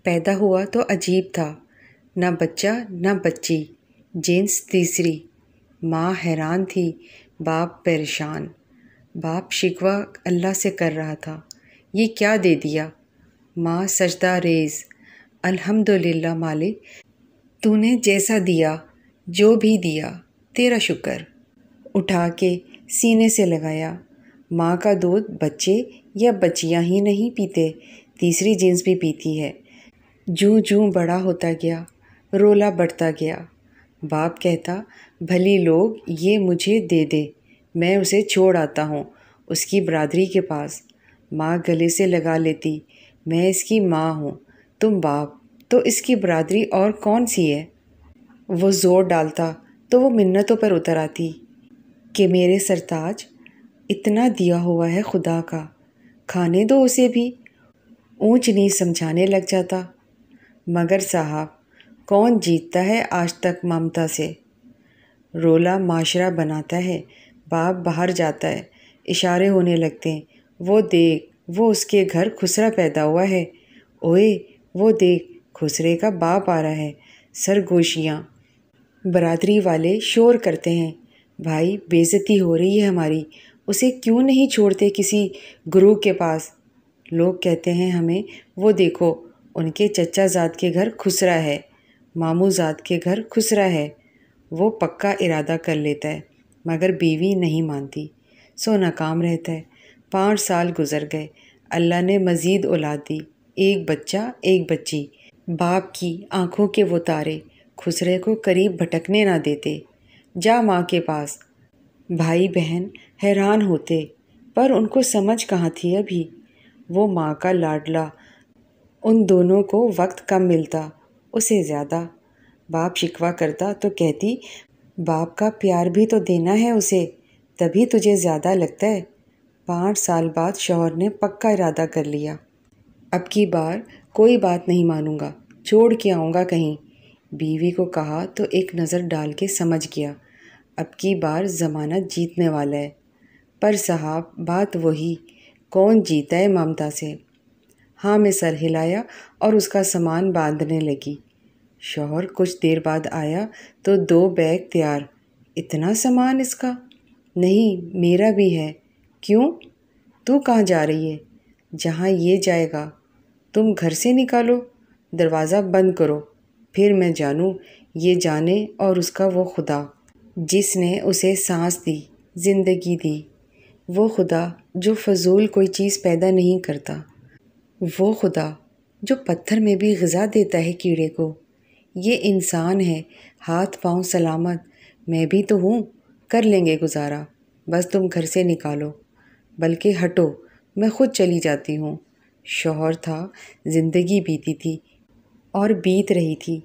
پیدا ہوا تو عجیب تھا، نہ بچہ نہ بچی، جنس تیسری۔ ماں حیران تھی، باپ پریشان۔ باپ شکوہ اللہ سے کر رہا تھا، یہ کیا دے دیا؟ ماں سجدہ ریز، الحمدللہ مالک، تو نے جیسا دیا، جو بھی دیا، تیرا شکر۔ اٹھا کے سینے سے لگایا۔ ماں کا دودھ بچے یا بچیاں ہی نہیں پیتے، تیسری جنس بھی پیتی ہے۔ جوں جوں بڑا ہوتا گیا، رولا بڑھتا گیا۔ باپ کہتا، بھلی لوگ یہ مجھے دے دے، میں اسے چھوڑ آتا ہوں اس کی برادری کے پاس۔ ماں گلے سے لگا لیتی، میں اس کی ماں ہوں، تم باپ، تو اس کی برادری اور کون سی ہے؟ وہ زور ڈالتا تو وہ منتوں پر اتر آتی کہ میرے سرتاج، اتنا دیا ہوا ہے خدا کا، کھانے دو اسے بھی۔ اونچ نیچ سمجھانے لگ جاتا۔ مگر صاحب، کون جیتتا ہے آج تک ممتا سے؟ رولا معاشرہ بناتا ہے، باپ باہر جاتا ہے، اشارے ہونے لگتے ہیں، وہ دیکھ، وہ اس کے گھر خسرا پیدا ہوا ہے، اوئے وہ دیکھ، خسرے کا باپ آ رہا ہے۔ سرگوشیاں۔ برادری والے شور کرتے ہیں، بھائی بے عزتی ہو رہی ہے ہماری، اسے کیوں نہیں چھوڑتے کسی گرو کے پاس؟ لوگ کہتے ہیں ہمیں، وہ دیکھو ان کے چچا زاد کے گھر خسرا ہے، ماموں زاد کے گھر خسرا ہے۔ وہ پکا ارادہ کر لیتا ہے، مگر بیوی نہیں مانتی، سو ناکام رہتا ہے۔ 5 سال گزر گئے، اللہ نے مزید اولاد دی، ایک بچہ ایک بچی۔ باپ کی آنکھوں کے وہ تارے خسرے کو قریب بھٹکنے نہ دیتے۔ جا ماں کے پاس۔ بھائی بہن حیران ہوتے، پر ان کو سمجھ کہاں تھی ابھی، وہ ماں کا لاڈلا، ان دونوں کو وقت کم ملتا، اسے زیادہ۔ باپ شکوہ کرتا تو کہتی، باپ کا پیار بھی تو دینا ہے اسے، تبھی تجھے زیادہ لگتا ہے۔ 5 سال بعد شوہر نے پکا ارادہ کر لیا، اب کی بار کوئی بات نہیں مانوں گا، چھوڑ کے آؤں گا کہیں۔ بیوی کو کہا تو ایک نظر ڈال کے سمجھ گیا، اب کی بار زمانہ جیتنے والا ہے۔ پر صاحب بات وہی، کون جیتا ہے ممتا سے؟ ہاں میں سر ہلایا اور اس کا سامان باندھنے لگی۔ شوہر کچھ دیر بعد آیا تو 2 بیگ تیار۔ اتنا سامان اس کا؟ نہیں، میرا بھی ہے۔ کیوں؟ تو کہاں جا رہی ہے؟ جہاں یہ جائے گا۔ تم گھر سے نکالو، دروازہ بند کرو، پھر میں جانوں، یہ جانے اور اس کا وہ خدا جس نے اسے سانس دی، زندگی دی، وہ خدا جو فضول کوئی چیز پیدا نہیں کرتا، وہ خدا جو پتھر میں بھی غذا دیتا ہے کیڑے کو۔ یہ انسان ہے، ہاتھ پاؤں سلامت، میں بھی تو ہوں، کر لیں گے گزارا، بس تم گھر سے نکالو، بلکہ ہٹو، میں خود چلی جاتی ہوں۔ شوہر تھا، زندگی بیتی تھی اور بیت رہی تھی،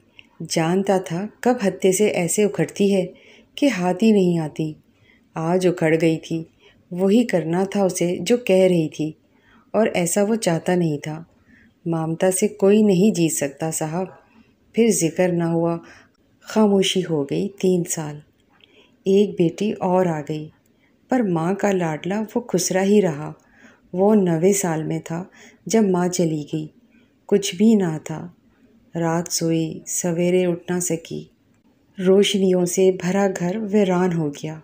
جانتا تھا کب ہتے سے ایسے اکھڑتی ہے کہ ہاتھ ہی نہیں آتی۔ آج اکھڑ گئی تھی، وہی کرنا تھا اسے جو کہہ رہی تھی، اور ایسا وہ چاہتا نہیں تھا۔ ممتا سے کوئی نہیں جیت سکتا صاحب۔ پھر ذکر نہ ہوا، خاموشی ہو گئی 3 سال۔ ایک بیٹی اور آ گئی، پر ماں کا لاڈلا وہ خسرا ہی رہا۔ وہ 90 سال میں تھا جب ماں چلی گئی، کچھ بھی نہ تھا۔ رات سوئی، سویرے اٹھ نہ سکی، روشنیوں سے بھرا گھر ویران ہو گیا،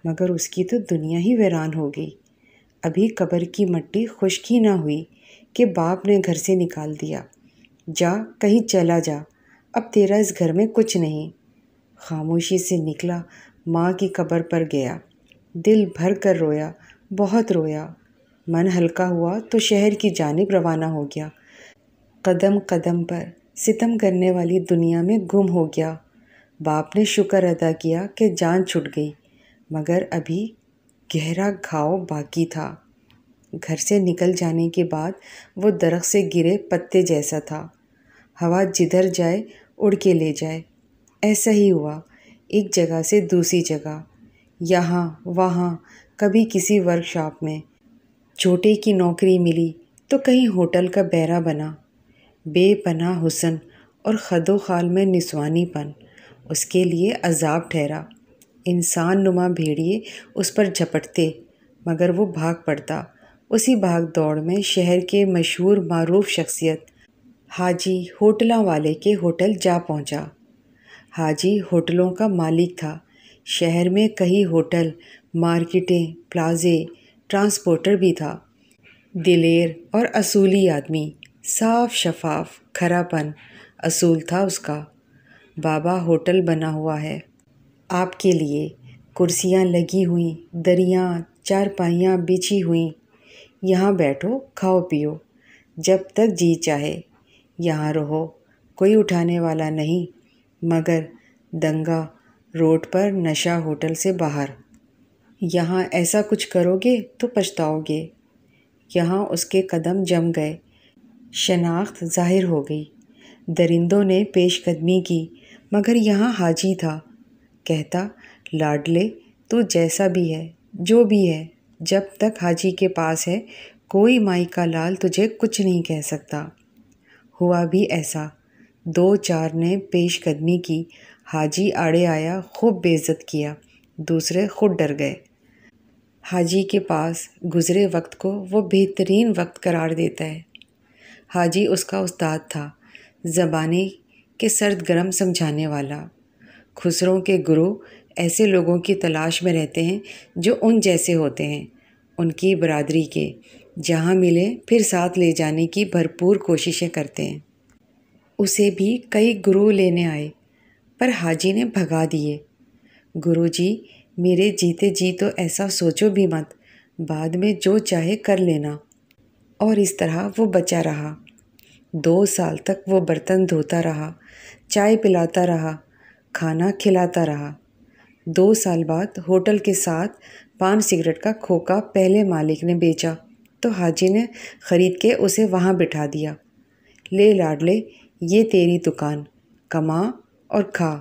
مگر اس کی تو دنیا ہی ویران ہو گئی۔ ابھی قبر کی مٹی خشک ہی نہ ہوئی کہ باپ نے گھر سے نکال دیا، جا کہیں چلا جا، اب تیرا اس گھر میں کچھ نہیں۔ خاموشی سے نکلا، ماں کی قبر پر گیا، دل بھر کر رویا، بہت رویا۔ من ہلکا ہوا تو شہر کی جانب روانہ ہو گیا، قدم قدم پر ستم کرنے والی دنیا میں گم ہو گیا۔ باپ نے شکر ادا کیا کہ جان چھٹ گئی، مگر ابھی گہرا گھاؤ باقی تھا۔ گھر سے نکل جانے کے بعد وہ درخت سے گرے پتے جیسا تھا، ہوا جدھر جائے اڑ کے لے جائے۔ ایسا ہی ہوا، ایک جگہ سے دوسری جگہ، یہاں وہاں، کبھی کسی ورک شاپ میں چھوٹے کی نوکری ملی تو کہیں ہوٹل کا بیرا بنا۔ بے پناہ حسن اور خد و خال میں نسوانی پن اس کے لیے عذاب ٹھہرا۔ انسان نما بھیڑیے اس پر جھپٹتے، مگر وہ بھاگ پڑتا۔ اسی بھاگ دوڑ میں شہر کے مشہور معروف شخصیت حاجی ہوٹلاں والے کے ہوٹل جا پہنچا۔ حاجی ہوٹلوں کا مالک تھا۔ شہر میں کئی ہوٹل، مارکیٹیں، پلازے، ٹرانسپورٹر بھی تھا۔ دلیر اور اصولی آدمی، صاف شفاف، کھرا پن، اصول تھا اس کا۔ بابا ہوٹل بنا ہوا ہے آپ کے لیے، کرسیاں لگی ہوئیں، دریاں چارپائیاں بچھی ہوئیں، یہاں بیٹھو، کھاؤ پیو، جب تک جی چاہے یہاں رہو، کوئی اٹھانے والا نہیں، مگر دنگا روڈ پر، نشہ ہوٹل سے باہر۔ یہاں ایسا کچھ کرو گے تو پچھتاؤ گے۔ یہاں اس کے قدم جم گئے، شناخت ظاہر ہو گئی۔ درندوں نے پیش قدمی کی، مگر یہاں حاجی تھا۔ کہتا، لاڈلے تو جیسا بھی ہے، جو بھی ہے، جب تک حاجی کے پاس ہے، کوئی مائی کا لال تجھے کچھ نہیں کہہ سکتا۔ ہوا بھی ایسا۔ 2-4 نے پیش قدمی کی، حاجی آڑے آیا، خوب بے عزت کیا، دوسرے خود ڈر گئے۔ حاجی کے پاس گزرے وقت کو وہ بہترین وقت قرار دیتا ہے۔ حاجی اس کا استاد تھا، زبانے کے سرد گرم سمجھانے والا۔ خسروں کے گرو ایسے لوگوں کی تلاش میں رہتے ہیں جو ان جیسے ہوتے ہیں، ان کی برادری کے، جہاں ملے پھر ساتھ لے جانے کی بھرپور کوششیں کرتے ہیں۔ اسے بھی کئی گرو لینے آئے، پر حاجی نے بھگا دیے۔ گرو جی، میرے جیتے جی تو ایسا سوچو بھی مت، بعد میں جو چاہے کر لینا۔ اور اس طرح وہ بچا رہا۔ 2 سال تک وہ برتن دھوتا رہا، چائے پلاتا رہا، کھانا کھلاتا رہا۔ 2 سال بعد ہوٹل کے ساتھ پان سگریٹ کا کھوکا پہلے مالک نے بیچا تو حاجی نے خرید کے اسے وہاں بٹھا دیا۔ لے لاڈلے، یہ تیری دکان، کما اور کھا۔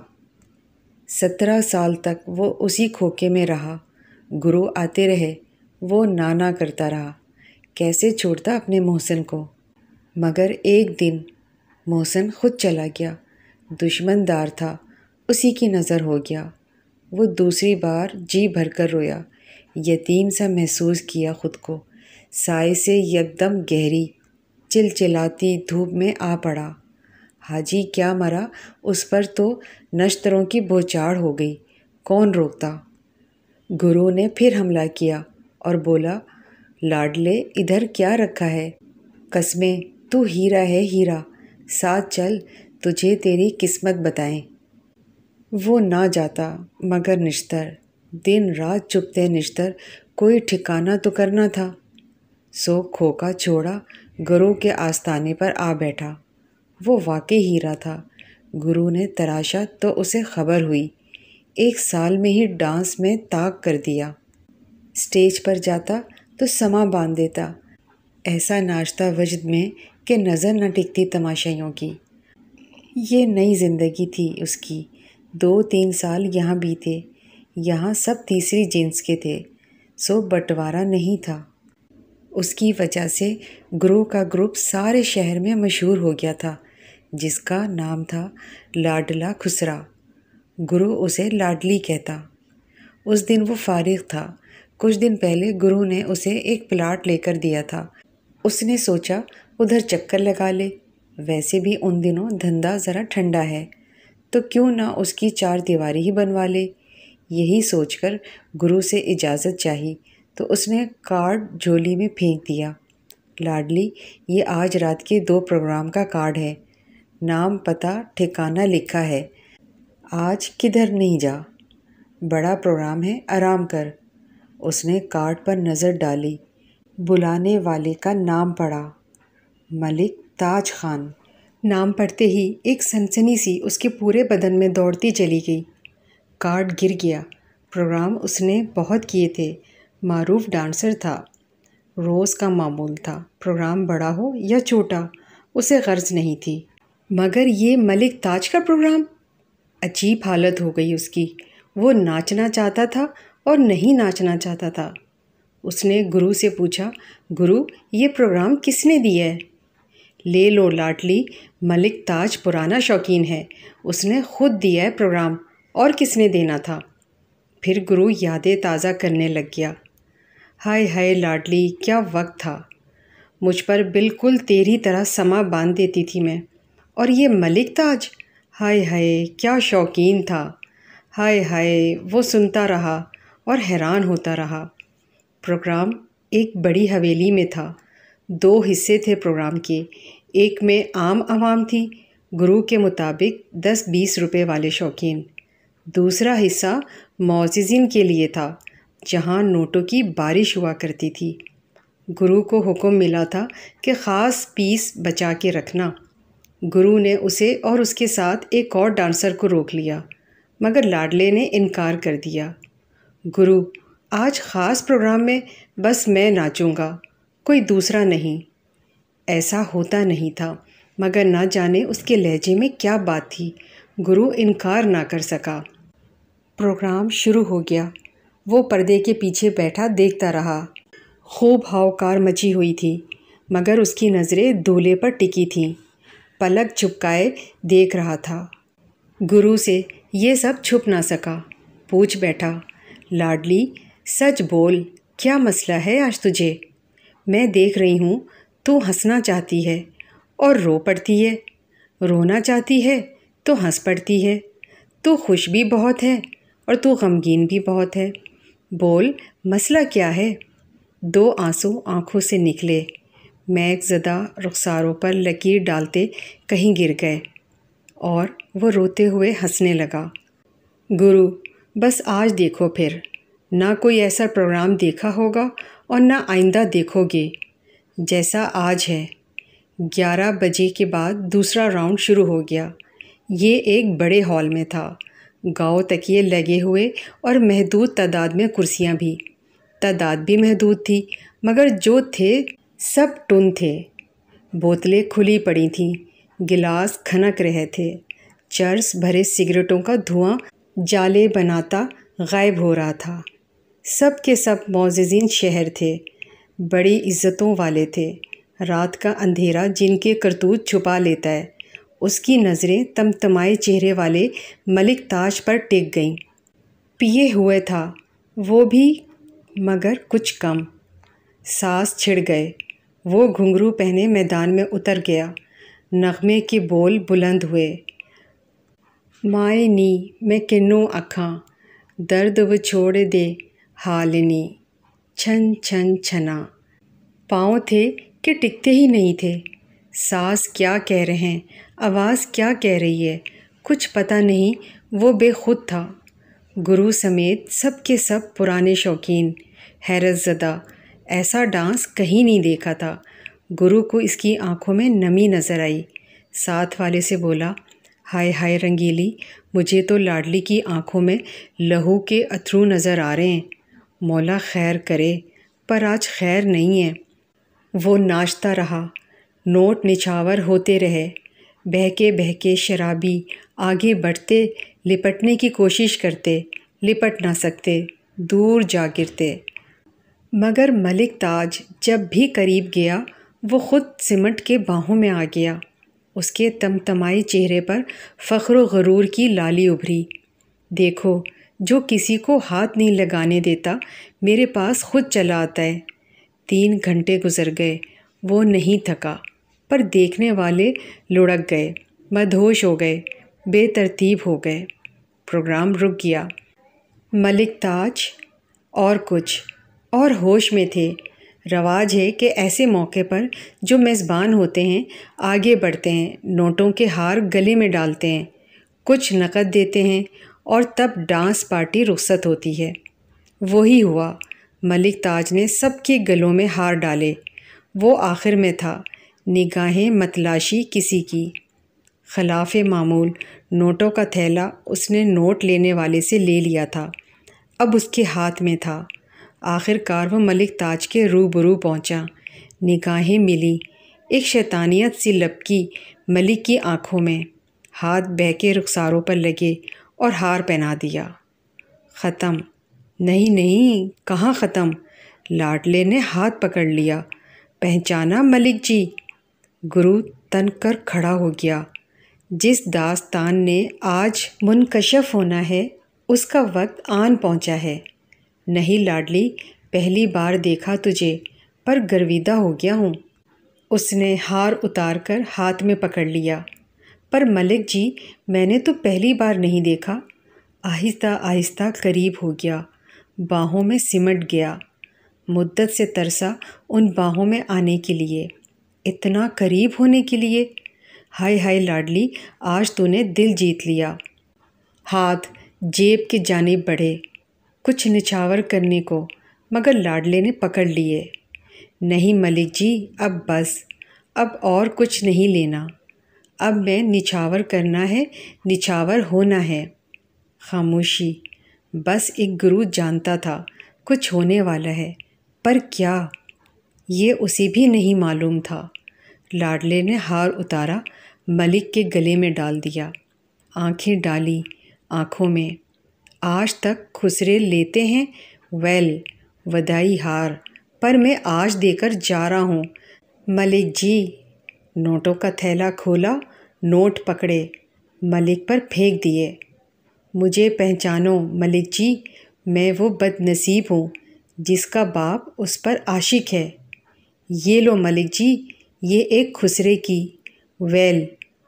17 سال تک وہ اسی کھوکے میں رہا۔ گرو آتے رہے، وہ نانا کرتا رہا، کیسے چھوڑتا اپنے محسن کو۔ مگر ایک دن محسن خود چلا گیا، دشمن دار تھا، اسی کی نظر ہو گیا۔ وہ دوسری بار جی بھر کر رویا، یتیم سا محسوس کیا خود کو، سائے سے یکدم گہری چلچلاتی دھوپ میں آ پڑا۔ حاجی کیا مرا، اس پر تو نشتروں کی بوچھاڑ ہو گئی، کون روکتا۔ گرو نے پھر حملہ کیا اور بولا، لاڈلے ادھر کیا رکھا ہے؟ قسمیں، تو ہیرا ہے ہیرا، ساتھ چل، تجھے تیری قسمت بتائیں۔ وہ نہ جاتا، مگر نشتر، دن رات چپتے نشتر، کوئی ٹھکانہ تو کرنا تھا۔ سو کھوکا چھوڑا، گرو کے آستانے پر آ بیٹھا۔ وہ واقعی ہیرا تھا۔ گرو نے تراشا تو اسے خبر ہوئی، 1 سال میں ہی ڈانس میں طاق کر دیا۔ اسٹیج پر جاتا تو سما باندھ دیتا، ایسا ناچتا وجد میں کہ نظر نہ ٹکتی تماشائیوں کی۔ یہ نئی زندگی تھی اس کی۔ 2-3 سال یہاں بیتے، یہاں سب تیسری جنس کے تھے، سو بٹوارا نہیں تھا۔ اس کی وجہ سے گرو کا گروپ سارے شہر میں مشہور ہو گیا تھا، جس کا نام تھا لاڈلا خسرا۔ گرو اسے لاڈلی کہتا۔ اس دن وہ فارغ تھا۔ کچھ دن پہلے گرو نے اسے ایک پلاٹ لے کر دیا تھا۔ اس نے سوچا ادھر چکر لگا لے، ویسے بھی ان دنوں دھندا ذرا ٹھنڈا ہے، تو کیوں نہ اس کی 4 دیواری ہی بنوا لے۔ یہی سوچ کر گرو سے اجازت چاہی تو اس نے کارڈ جھولی میں پھینک دیا۔ لاڈلی، یہ آج رات کے 2 پروگرام کا کارڈ ہے، نام پتہ ٹھکانہ لکھا ہے، آج کدھر نہیں جا، بڑا پروگرام ہے، آرام کر۔ اس نے کارڈ پر نظر ڈالی، بلانے والے کا نام پڑھا، ملک تاج خان۔ نام پڑھتے ہی ایک سنسنی سی اس کے پورے بدن میں دوڑتی چلی گئی۔ کارڈ گر گیا۔ پروگرام اس نے بہت کیے تھے، معروف ڈانسر تھا، روز کا معمول تھا، پروگرام بڑا ہو یا چھوٹا اسے غرض نہیں تھی، مگر یہ ملک تاج کا پروگرام! عجیب حالت ہو گئی اس کی۔ وہ ناچنا چاہتا تھا اور نہیں ناچنا چاہتا تھا۔ اس نے گرو سے پوچھا، گرو، یہ پروگرام کس نے دیا ہے؟ لے لو لاڈلی، ملک تاج پرانا شوقین ہے، اس نے خود دیا ہے پروگرام، اور کس نے دینا تھا؟ پھر گرو یادیں تازہ کرنے لگ گیا۔ ہائے ہائے لاڈلی، کیا وقت تھا! مجھ پر بالکل تیری طرح سما باندھ دیتی تھی میں۔ اور یہ ملک تاج، ہائے ہائے کیا شوقین تھا، ہائے ہائے۔ وہ سنتا رہا اور حیران ہوتا رہا۔ پروگرام ایک بڑی حویلی میں تھا۔ 2 حصے تھے پروگرام کے۔ ایک میں عام عوام تھی، گرو کے مطابق 10-20 روپے والے شوقین۔ دوسرا حصہ معززین کے لیے تھا، جہاں نوٹوں کی بارش ہوا کرتی تھی۔ گرو کو حکم ملا تھا کہ خاص پیس بچا کے رکھنا۔ گرو نے اسے اور اس کے ساتھ ایک اور ڈانسر کو روک لیا، مگر لاڈلے نے انکار کر دیا۔ گرو، آج خاص پروگرام میں بس میں ناچوں گا، کوئی دوسرا نہیں۔ ایسا ہوتا نہیں تھا، مگر نہ جانے اس کے لہجے میں کیا بات تھی، گرو انکار نہ کر سکا۔ پروگرام شروع ہو گیا۔ وہ پردے کے پیچھے بیٹھا دیکھتا رہا۔ خوب ہاؤکار مچی ہوئی تھی، مگر اس کی نظریں دولہے پر ٹکی تھیں۔ پلک جھپکائے دیکھ رہا تھا۔ گرو سے یہ سب چھپ نہ سکا، پوچھ بیٹھا، لاڈلی سچ بول، کیا مسئلہ ہے آج تجھے؟ میں دیکھ رہی ہوں تو ہنسنا چاہتی ہے اور رو پڑتی ہے، رونا چاہتی ہے تو ہنس پڑتی ہے، تو خوش بھی بہت ہے اور تو غمگین بھی بہت ہے۔ بول مسئلہ کیا ہے؟ 2 آنسو آنکھوں سے نکلے، مہک زدہ رخساروں پر لکیر ڈالتے کہیں گر گئے، اور وہ روتے ہوئے ہنسنے لگا۔ گرو، بس آج دیکھو پھر، نہ کوئی ایسا پروگرام دیکھا ہوگا اور نہ آئندہ دیکھو گے جیسا آج ہے۔ 11 بجے کے بعد دوسرا راؤنڈ شروع ہو گیا۔ یہ ایک بڑے ہال میں تھا، گاؤ تکیے لگے ہوئے اور محدود تعداد میں کرسیاں بھی۔ تعداد بھی محدود تھی، مگر جو تھے سب ٹن تھے۔ بوتلیں کھلی پڑی تھیں، گلاس کھنک رہے تھے، چرس بھرے سگریٹوں کا دھواں جالے بناتا غائب ہو رہا تھا۔ سب کے سب معززین شہر تھے، بڑی عزتوں والے تھے۔ رات کا اندھیرا جن کے کرتوت چھپا لیتا ہے، اس کی نظریں تمتمائے چہرے والے ملک تاج پر ٹک گئیں۔ پیے ہوئے تھا وہ بھی، مگر کچھ کم۔ سانس چھڑ گئے۔ وہ گھنگرو پہنے میدان میں اتر گیا۔ نغمے کے بول بلند ہوئے، مائے نی میں کنوں اکھاں، درد و چھوڑ دے حال نی، چھن چھن چھنا۔ پاؤں تھے کہ ٹکتے ہی نہیں تھے۔ ساز کیا کہہ رہے ہیں، آواز کیا کہہ رہی ہے، کچھ پتہ نہیں۔ وہ بے خود تھا۔ گرو سمیت سب کے سب پرانے شوقین، حیرت زدہ۔ ایسا ڈانس کہیں نہیں دیکھا تھا۔ گرو کو اس کی آنکھوں میں نمی نظر آئی۔ ساتھ والے سے بولا، ہائے ہائے رنگیلی، مجھے تو لاڈلی کی آنکھوں میں لہو کے اتھرو نظر آ رہے ہیں۔ مولا خیر کرے، پر آج خیر نہیں ہے۔ وہ ناچتا رہا، نوٹ نچھاور ہوتے رہے۔ بہکے بہکے شرابی آگے بڑھتے، لپٹنے کی کوشش کرتے، لپٹ نہ سکتے، دور جا گرتے۔ مگر ملک تاج جب بھی قریب گیا، وہ خود سمٹ کے باہوں میں آ گیا۔ اس کے تمتمائے چہرے پر فخر و غرور کی لالی ابھری۔ دیکھو، جو کسی کو ہاتھ نہیں لگانے دیتا میرے پاس خود چلا آتا ہے۔ 3 گھنٹے گزر گئے، وہ نہیں تھکا، پر دیکھنے والے لڑک گئے، مدہوش ہو گئے، بے ترتیب ہو گئے۔ پروگرام رک گیا۔ ملک تاج اور کچھ اور ہوش میں تھے۔ رواج ہے کہ ایسے موقع پر جو میزبان ہوتے ہیں آگے بڑھتے ہیں، نوٹوں کے ہار گلے میں ڈالتے ہیں، کچھ نقد دیتے ہیں، اور تب ڈانس پارٹی رخصت ہوتی ہے۔ وہی ہوا۔ ملک تاج نے سب کے گلوں میں ہار ڈالے۔ وہ آخر میں تھا، نگاہیں متلاشی کسی کی۔ خلاف معمول نوٹوں کا تھیلا اس نے نوٹ لینے والے سے لے لیا تھا، اب اس کے ہاتھ میں تھا۔ آخر کار وہ ملک تاج کے روبرو پہنچا۔ نگاہیں ملی، ایک شیطانیت سی لپکی ملک کی آنکھوں میں۔ ہاتھ بہکے رخساروں پر لگے اور ہار پہنا دیا۔ ختم؟ نہیں نہیں، کہاں ختم؟ لاڈلے نے ہاتھ پکڑ لیا۔ پہچانا ملک جی؟ گرو تن کر کھڑا ہو گیا۔ جس داستان نے آج منکشف ہونا ہے اس کا وقت آن پہنچا ہے۔ نہیں لاڈلی، پہلی بار دیکھا تجھے، پر گرویدہ ہو گیا ہوں۔ اس نے ہار اتار کر ہاتھ میں پکڑ لیا۔ پر ملک جی، میں نے تو پہلی بار نہیں دیکھا۔ آہستہ آہستہ قریب ہو گیا، باہوں میں سمٹ گیا۔ مدت سے ترسا ان باہوں میں آنے کے لیے، اتنا قریب ہونے کے لیے۔ ہائے ہائے لاڈلی، آج تو نے دل جیت لیا۔ ہاتھ جیب کی جانب بڑھے کچھ نچھاور کرنے کو، مگر لاڈلے نے پکڑ لیے۔ نہیں ملک جی، اب بس، اب اور کچھ نہیں لینا۔ اب میں نچھاور کرنا ہے، نچھاور ہونا ہے۔ خاموشی۔ بس ایک گرو جانتا تھا کچھ ہونے والا ہے، پر کیا، یہ اسے بھی نہیں معلوم تھا۔ لاڈلے نے ہار اتارا، ملک کے گلے میں ڈال دیا، آنکھیں ڈالی آنکھوں میں۔ آج تک خسرے لیتے ہیں، ویل، وداعی ہار، پر میں آج دے کر جا رہا ہوں ملک جی۔ نوٹوں کا تھیلا کھولا، نوٹ پکڑے، ملک پر پھینک دیے۔ مجھے پہچانو ملک جی، میں وہ بد نصیب ہوں جس کا باپ اس پر عاشق ہے۔ یہ لو ملک جی، یہ ایک خسرے کی ویل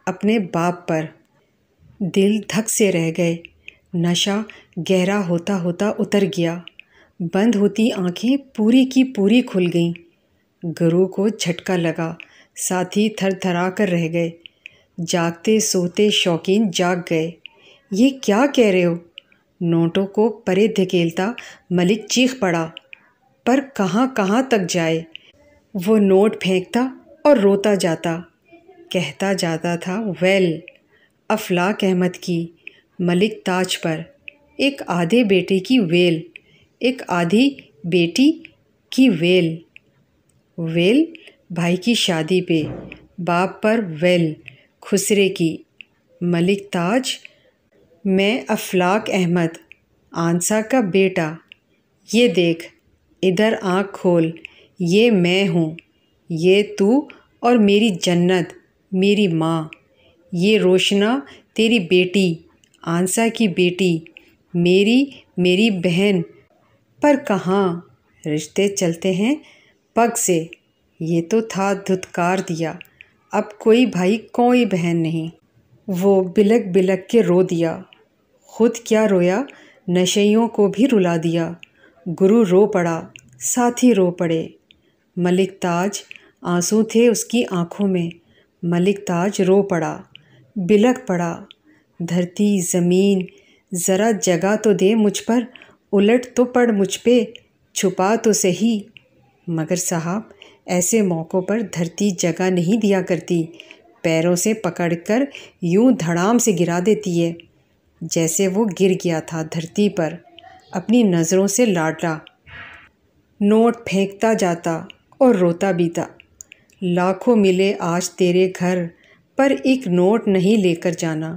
اپنے باپ پر۔ دل دھک سے رہ گئے، نشہ گہرا ہوتا ہوتا اتر گیا، بند ہوتی آنکھیں پوری کی پوری کھل گئیں۔ گرو کو جھٹکا لگا، ساتھی تھر تھرا کر رہ گئے۔ جاگتے سوتے شوقین جاگ گئے۔ یہ کیا کہہ رہے ہو؟ نوٹوں کو پرے دھکیلتا ملک چیخ پڑا، پر کہاں کہاں تک جائے۔ وہ نوٹ پھینکتا اور روتا جاتا، کہتا جاتا تھا، ویل، افلاک احمد کی ملک تاج پر ایک آدھے بیٹے کی ویل، ایک آدھی بیٹی کی ویل۔ ویل بھائی کی شادی پہ، باپ پر ویل خسرے کی، ملک تاج، میں افلاک احمد آنسا کا بیٹا۔ یہ دیکھ، ادھر آنکھ کھول، یہ میں ہوں، یہ تو اور میری جنت، میری ماں، یہ روشنا تیری بیٹی، آنسا کی بیٹی، میری بہن۔ پر کہاں، رشتے چلتے ہیں پگ سے، یہ تو تھا دھتکار دیا، اب کوئی بھائی کوئی بہن نہیں۔ وہ بلک بلک کے رو دیا، خود کیا رویا، نشئیوں کو بھی رلا دیا۔ گرو رو پڑا، ساتھی رو پڑے۔ ملک تاج، آنسو تھے اس کی آنکھوں میں، ملک تاج رو پڑا، بلک پڑا، دھرتی زمین، ذرا جگہ تو دے مجھ پر، الٹ تو پڑ مجھ پہ، چھپا تو سہی۔ مگر صاحب، ایسے موقعوں پر دھرتی جگہ نہیں دیا کرتی، پیروں سے پکڑ کر یوں دھڑام سے گرا دیتی ہے، جیسے وہ گر گیا تھا دھرتی پر، اپنی نظروں سے لاڈلا۔ نوٹ پھینکتا جاتا اور روتا بھی تھا۔ لاکھوں ملے آج تیرے گھر، پر ایک نوٹ نہیں لے کر جانا۔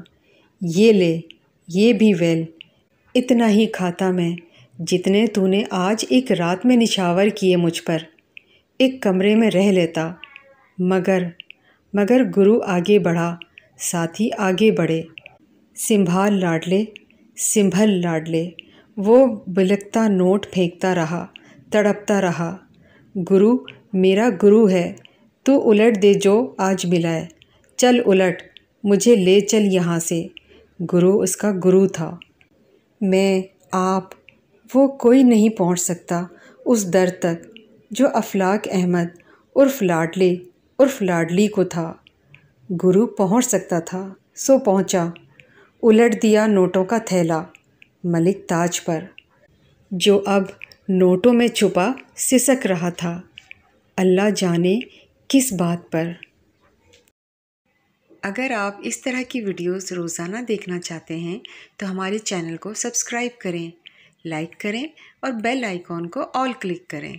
یہ لے، یہ بھی ویل، اتنا ہی کھاتا میں جتنے تو نے آج ایک رات میں نچھاور کیے مجھ پر۔ ایک کمرے میں رہ لیتا، مگر گرو آگے بڑھا، ساتھی آگے بڑھے۔ سنبھال لاڈلے، سنبھل لاڈلے۔ وہ بلکتا نوٹ پھینکتا رہا، تڑپتا رہا۔ گرو میرا گرو ہے، تو الٹ دے جو آج ملا ہے، چل الٹ، مجھے لے چل یہاں سے۔ گرو اس کا گرو تھا۔ میں، آپ، وہ کوئی نہیں پہنچ سکتا اس در تک جو افلاک احمد عرف لاڈلے عرف لاڈلی کو تھا۔ گرو پہنچ سکتا تھا، سو پہنچا۔ الٹ دیا نوٹوں کا تھیلا ملک تاج پر، جو اب نوٹوں میں چھپا سسک رہا تھا، اللہ جانے کس بات پر۔ اگر آپ اس طرح کی ویڈیوز روزانہ دیکھنا چاہتے ہیں تو ہمارے چینل کو سبسکرائب کریں، لائک کریں اور بیل آئیکن کو آل کلک کریں۔